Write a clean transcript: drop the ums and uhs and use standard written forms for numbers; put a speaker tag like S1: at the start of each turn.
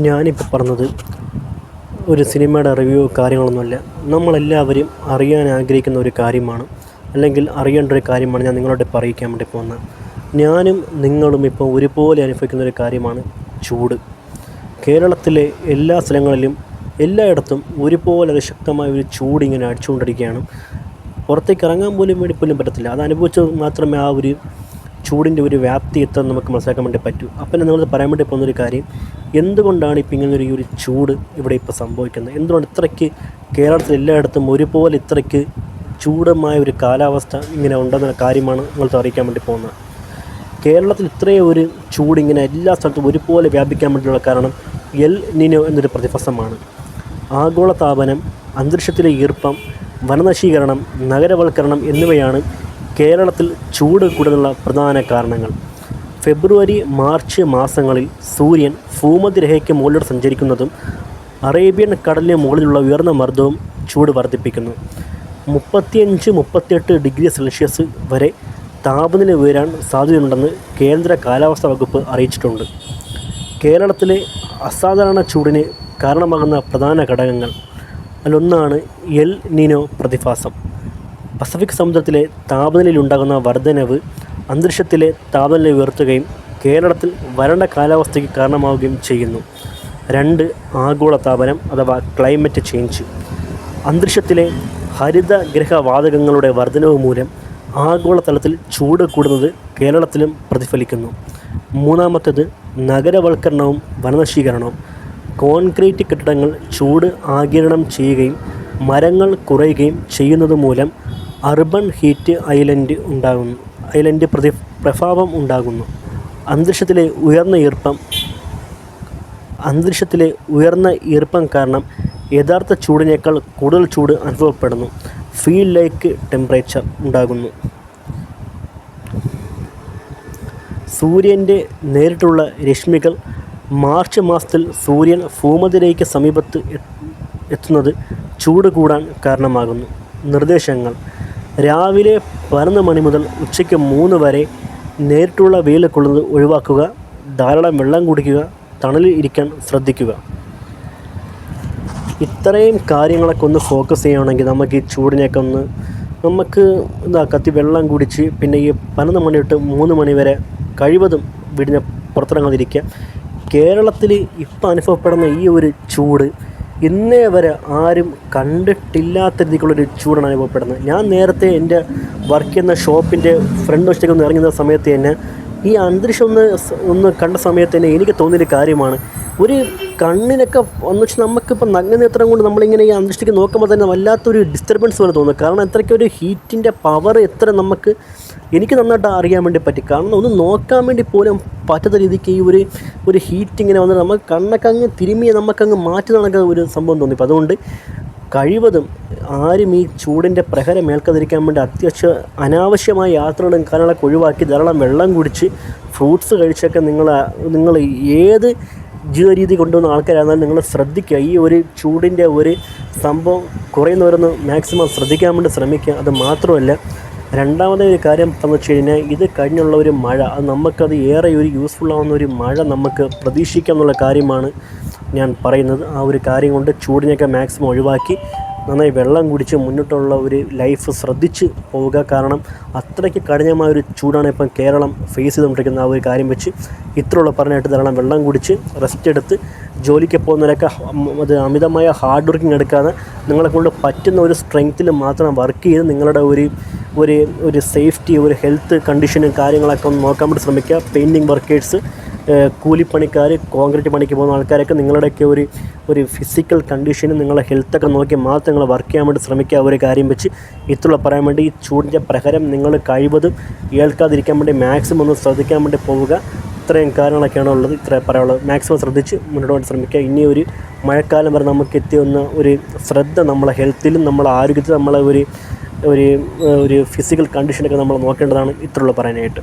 S1: ഞാനിപ്പോൾ പറഞ്ഞത് ഒരു സിനിമയുടെ റിവ്യൂ കാര്യങ്ങളൊന്നുമല്ല. നമ്മളെല്ലാവരും അറിയാൻ ആഗ്രഹിക്കുന്ന ഒരു കാര്യമാണ്, അല്ലെങ്കിൽ അറിയേണ്ട ഒരു കാര്യമാണ് ഞാൻ നിങ്ങളോട് പറയിക്കാൻ വേണ്ടി പോകുന്നത്. ഞാനും നിങ്ങളും ഇപ്പോൾ ഒരുപോലെ അനുഭവിക്കുന്ന ഒരു കാര്യമാണ് ചൂട്. കേരളത്തിലെ എല്ലാ സ്ഥലങ്ങളിലും എല്ലായിടത്തും ഒരുപോലെ ശക്തമായ ഒരു ചൂട് ഇങ്ങനെ അടിച്ചുകൊണ്ടിരിക്കുകയാണ്. പുറത്തേക്ക് ഇറങ്ങാൻ പോലും പറ്റത്തില്ല. അത് അനുഭവിച്ചത് മാത്രമേ ആ ഒരു ചൂടിൻ്റെ ഒരു വ്യാപ്തി എത്താൻ നമുക്ക് മനസ്സിലാക്കാൻ വേണ്ടി പറ്റൂ. അപ്പം നിങ്ങൾ പറയാൻ വേണ്ടി പോകുന്നൊരു കാര്യം, എന്തുകൊണ്ടാണ് ഇപ്പോൾ ഇങ്ങനൊരു ഒരു ചൂട് ഇവിടെ ഇപ്പോൾ സംഭവിക്കുന്നത്? എന്തുകൊണ്ട് ഇത്രയ്ക്ക് കേരളത്തിൽ എല്ലായിടത്തും ഒരുപോലെ ഇത്രയ്ക്ക് ചൂടമായ ഒരു കാലാവസ്ഥ ഇങ്ങനെ ഉണ്ടെന്ന കാര്യമാണ് നിങ്ങൾക്ക് അറിയിക്കാൻ വേണ്ടി പോകുന്നത്. കേരളത്തിൽ ഇത്രയും ഒരു ചൂടിങ്ങനെ എല്ലാ സ്ഥലത്തും ഒരുപോലെ വ്യാപിക്കാൻ വേണ്ടിയുള്ള കാരണം എൽ നിനോ എന്നൊരു പ്രതിഭാസമാണ്. ആഗോളതാപനം, അന്തരീക്ഷത്തിലെ ഈർപ്പം, വനനശീകരണം, നഗരവൽക്കരണം എന്നിവയാണ് കേരളത്തിൽ ചൂട് കൂടുതലുള്ള പ്രധാന കാരണങ്ങൾ. ഫെബ്രുവരി മാർച്ച് മാസങ്ങളിൽ സൂര്യൻ ഭൂമധ്യരേഖയ്ക്ക് മുകളിലൂടെ സഞ്ചരിക്കുന്നതും അറേബ്യൻ കടലിന് മുകളിലുള്ള ഉയർന്ന മർദ്ദവും ചൂട് വർദ്ധിപ്പിക്കുന്നു. 35-38 ഡിഗ്രി സെൽഷ്യസ് വരെ താപനില ഉയരാൻ സാധ്യതയുണ്ടെന്ന് കേന്ദ്ര കാലാവസ്ഥാ വകുപ്പ് അറിയിച്ചിട്ടുണ്ട്. കേരളത്തിലെ അസാധാരണ ചൂടിന് കാരണമാകുന്ന പ്രധാന ഘടകങ്ങൾ അതിലൊന്നാണ് എൽ നിനോ പ്രതിഭാസം. പസഫിക് സമുദ്രത്തിലെ താപനിലയിലുണ്ടാകുന്ന വർധനവ് അന്തരീക്ഷത്തിലെ താപനില ഉയർത്തുകയും കേരളത്തിൽ വരണ്ട കാലാവസ്ഥയ്ക്ക് കാരണമാവുകയും ചെയ്യുന്നു. 2. ആഗോളതാപനം അഥവാ ക്ലൈമറ്റ് ചേഞ്ച്. അന്തരീക്ഷത്തിലെ ഹരിതഗ്രഹവാതകങ്ങളുടെ വർധനവ് മൂലം ആഗോളതലത്തിൽ ചൂട് കൂടുന്നത് കേരളത്തിലും പ്രതിഫലിക്കുന്നു. 3. നഗരവൽക്കരണവും വനനശീകരണവും. കോൺക്രീറ്റ് കെട്ടിടങ്ങൾ ചൂട് ആഗിരണം ചെയ്യുകയും മരങ്ങൾ കുറയുകയും ചെയ്യുന്നത് മൂലം അർബൻ ഹീറ്റ് ഐലൻഡ് പ്രഭാവം ഉണ്ടാകുന്നു. അന്തരീക്ഷത്തിലെ ഉയർന്ന ഈർപ്പം കാരണം യഥാർത്ഥ ചൂടിനേക്കാൾ കൂടുതൽ ചൂട് അനുഭവപ്പെടുന്നു. ഫീൽ ലൈക്ക് ടെമ്പറേച്ചർ ഉണ്ടാകുന്നു. സൂര്യൻ്റെ നേരിട്ടുള്ള രശ്മികൾ. മാർച്ച് മാസത്തിൽ സൂര്യൻ ഭൂമധ്യരേഖയ്ക്ക് സമീപത്ത് എത്തുന്നത് ചൂട് കൂടാൻ കാരണമാകുന്നു. നിർദ്ദേശങ്ങൾ: രാവിലെ 11 മണി മുതൽ ഉച്ചയ്ക്ക് 3 വരെ നേരിട്ടുള്ള വെയിൽ കൊള്ളുന്നത് ഒഴിവാക്കുക. ധാരാളം വെള്ളം കുടിക്കുക. തണലിൽ ഇരിക്കാൻ ശ്രദ്ധിക്കുക. ഇത്രയും കാര്യങ്ങളൊക്കെ ഒന്ന് ഫോക്കസ് ചെയ്യുകയാണെങ്കിൽ നമുക്ക് ഈ ചൂടിനെയൊക്കെ ഒന്ന് നമുക്ക് കത്തി വെള്ളം കുടിച്ച് പിന്നെ ഈ 11 മണി തൊട്ട് 3 മണി വരെ കഴിവതും വീടിന് പുറത്തിറങ്ങാതിരിക്കുക. കേരളത്തിൽ ഇപ്പോൾ അനുഭവപ്പെടുന്ന ഈ ഒരു ചൂട് ഇന്നേ വരെ ആരും കണ്ടിട്ടില്ലാത്ത രീതിക്കുള്ളൊരു ചൂടാണ് അനുഭവപ്പെടുന്നത്. ഞാൻ നേരത്തെ എൻ്റെ വർക്ക് ചെയ്യുന്ന ഷോപ്പിൻ്റെ ഫ്രണ്ട് വശത്തേക്ക് ഒന്ന് ഇറങ്ങുന്ന സമയത്ത് തന്നെ ഈ അന്തരീക്ഷം ഒന്ന് കണ്ട സമയത്ത് തന്നെ എനിക്ക് തോന്നിയൊരു കാര്യമാണ്, ഒരു കണ്ണിനൊക്കെ എന്ന് വെച്ചാൽ നമുക്കിപ്പോൾ നഗ്നനേത്രം കൊണ്ട് നമ്മളിങ്ങനെ ഈ അന്തരീക്ഷത്തേക്ക് നോക്കുമ്പോൾ തന്നെ വല്ലാത്തൊരു ഡിസ്റ്റർബൻസ് പോലെ തോന്നുന്നു. കാരണം അത്രയ്ക്കൊരു ഹീറ്റിൻ്റെ പവർ എനിക്ക് നന്നായിട്ട് അറിയാൻ വേണ്ടി പറ്റി. കാരണം ഒന്ന് നോക്കാൻ വേണ്ടി പോലും പറ്റാത്ത രീതിക്ക് ഈ ഒരു ഹീറ്റ് ഇങ്ങനെ വന്നിട്ട് നമുക്ക് കണ്ണൊക്കെ അങ്ങ് തിരുമ്മി നമുക്കങ്ങ് മാറ്റി നടക്കുന്ന ഒരു സംഭവം തോന്നി. അപ്പോൾ അതുകൊണ്ട് കഴിവതും ആരും ഈ ചൂടിൻ്റെ പ്രഹരം ഏൽക്കാതിരിക്കാൻ വേണ്ടി അനാവശ്യമായ യാത്രകളും കാര്യങ്ങളൊക്കെ ഒഴിവാക്കി ധാരാളം വെള്ളം കുടിച്ച് ഫ്രൂട്ട്സ് കഴിച്ചൊക്കെ നിങ്ങൾ ഏത് ജീവിത രീതി കൊണ്ടുവന്ന ആൾക്കാരാണെന്നാലും നിങ്ങൾ ശ്രദ്ധിക്കുക. ഈ ഒരു ചൂടിൻ്റെ ഒരു സംഭവം കുറയുന്നവരൊന്ന് മാക്സിമം ശ്രദ്ധിക്കാൻ വേണ്ടി ശ്രമിക്കുക. അത് മാത്രമല്ല, രണ്ടാമത്തെ ഒരു കാര്യം എന്ന് വെച്ച് കഴിഞ്ഞാൽ ഇത് കഴിഞ്ഞുള്ള ഒരു മഴ, അത് നമുക്കത് ഏറെ ഒരു യൂസ്ഫുള്ളാവുന്ന ഒരു മഴ നമുക്ക് പ്രതീക്ഷിക്കാം എന്നുള്ള കാര്യമാണ് ഞാൻ പറയുന്നത്. ആ ഒരു കാര്യം കൊണ്ട് ചൂടിനെയൊക്കെ മാക്സിമം ഒഴിവാക്കി നന്നായി വെള്ളം കുടിച്ച് മുന്നോട്ടുള്ള ഒരു ലൈഫ് ശ്രദ്ധിച്ച് പോവുക. കാരണം അത്രയ്ക്ക് കഠിനമായൊരു ചൂടാണ് ഇപ്പം കേരളം ഫേസ് ചെയ്തുകൊണ്ടിരിക്കുന്ന. ആ ഒരു കാര്യം വെച്ച് ഇത്രയുള്ള പറഞ്ഞായിട്ട് ധാരാളം വെള്ളം കുടിച്ച് റെസ്റ്റ് എടുത്ത് ജോലിക്ക് പോകുന്നവരൊക്കെ അത് അമിതമായ ഹാർഡ് വർക്കിംഗ് എടുക്കാതെ നിങ്ങളെ കൊണ്ട് പറ്റുന്ന ഒരു സ്ട്രെങ്ത്തിൽ മാത്രം വർക്ക് ചെയ്ത് നിങ്ങളുടെ ഒരു സേഫ്റ്റി, ഒരു ഹെൽത്ത് കണ്ടീഷനും കാര്യങ്ങളൊക്കെ ഒന്ന് നോക്കാൻ വേണ്ടി ശ്രമിക്കുക. പെയിൻറ്റിങ് വർക്കേഴ്സ്, കൂലിപ്പണിക്കാർ, കോൺക്രീറ്റ് പണിക്ക് പോകുന്ന ആൾക്കാരൊക്കെ നിങ്ങളുടെയൊക്കെ ഒരു ഫിസിക്കൽ കണ്ടീഷനും നിങ്ങളുടെ ഹെൽത്തൊക്കെ നോക്കി മാത്രം നിങ്ങൾ വർക്ക് ചെയ്യാൻ വേണ്ടി ശ്രമിക്കുക. ഒരു കാര്യം വെച്ച് ഇത്രയുള്ള പറയാൻ വേണ്ടി ഈ ചൂടിൻ്റെ പ്രഹരം നിങ്ങൾ കഴിവതും ഏൽക്കാതിരിക്കാൻ വേണ്ടി മാക്സിമം ഒന്ന് ശ്രദ്ധിക്കാൻ വേണ്ടി പോവുക. ഇത്രയും കാര്യങ്ങളൊക്കെയാണ് ഉള്ളത്. ഇത്ര പറയാനുള്ളത്. മാക്സിമം ശ്രദ്ധിച്ച് മുന്നോട്ട് പോകാൻ ശ്രമിക്കുക. ഇനി ഒരു മഴക്കാലം വരെ നമുക്ക് എത്തിയൊന്ന ഒരു ശ്രദ്ധ നമ്മളെ ഹെൽത്തിലും നമ്മളെ ആരോഗ്യത്തിലും നമ്മളെ ഒരു ഫിസിക്കൽ കണ്ടീഷനൊക്കെ നമ്മൾ നോക്കേണ്ടതാണ്. ഇത്രയുള്ള പറയാനായിട്ട്.